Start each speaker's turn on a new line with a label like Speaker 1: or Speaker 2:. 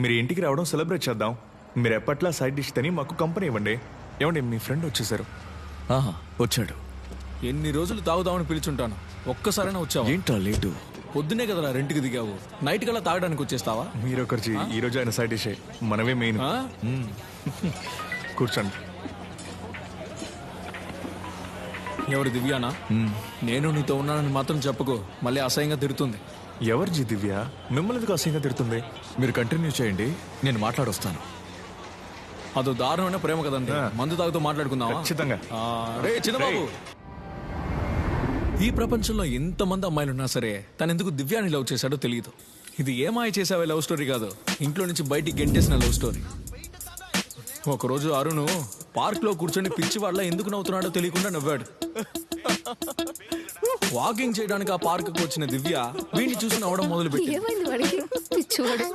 Speaker 1: మీరు ఇంటికి రావడం సెలబ్రేట్ చేద్దాం. మీరు ఎప్పట్లా సైడ్ డిష్ తిని మాకు కంపెనీ ఇవ్వండి. ఏమండి మీ ఫ్రెండ్ వచ్చేసారు.
Speaker 2: ఆహా, వచ్చాడు.
Speaker 3: ఎన్ని రోజులు తాగుదామని పిలుచుంటాను, ఒక్కసారైనా వచ్చావా?
Speaker 2: ఏంటా లేటు?
Speaker 3: పొద్దునే కదరా రెంట్కి దిగావు, నైట్ కల్లా తాగడానికి వచ్చేస్తావా?
Speaker 1: మీరు ఒకరి ఈ రోజు ఆయన సైడ్ డిషే, మనమే మెయిన్.
Speaker 3: ఆ?
Speaker 1: కూర్చోండి.
Speaker 3: ఎవరు దివ్యానా? నేను నీతో ఉన్నానని మాత్రం చెప్పుకో, మళ్ళీ అసహ్యంగా తిడుతుంది.
Speaker 1: ఎవరు జీ దివ్య? మిమ్మల్ని ఎందుకు అసహ్యంగా తిడుతుంది?
Speaker 2: మీరు కంటిన్యూ చేయండి, నేను మాట్లాడొస్తాను.
Speaker 3: అదో దారుణమైన ప్రేమ కదండి. మందు తాగుతూ మాట్లాడుకుందామా?
Speaker 1: ఖచ్చితంగా.
Speaker 3: రే చిన్నబాబు, ఈ ప్రపంచంలో ఎంతమంది అమ్మాయిలున్నా సరే తను ఎందుకు దివ్యాని లవ్ చేశాడో తెలియదు. ఇది ఏమాయ చేసావే లవ్ స్టోరీ కాదు, ఇంట్లో నుంచి బయటికి గెంటేసిన లవ్ స్టోరీ. ఒకరోజు అరుణ్ పార్క్ లో కూర్చొని పిచ్చి వాళ్ళ ఎందుకు నవ్వుతున్నాడో తెలియకుండా నవ్వాడు. వాకింగ్ చేయడానికి ఆ పార్క్ కు వచ్చిన దివ్య వీడిని చూసి నవ్వడం మొదలు పెట్టి
Speaker 4: ఏమైంది వాడికి? పిచ్చివాడు.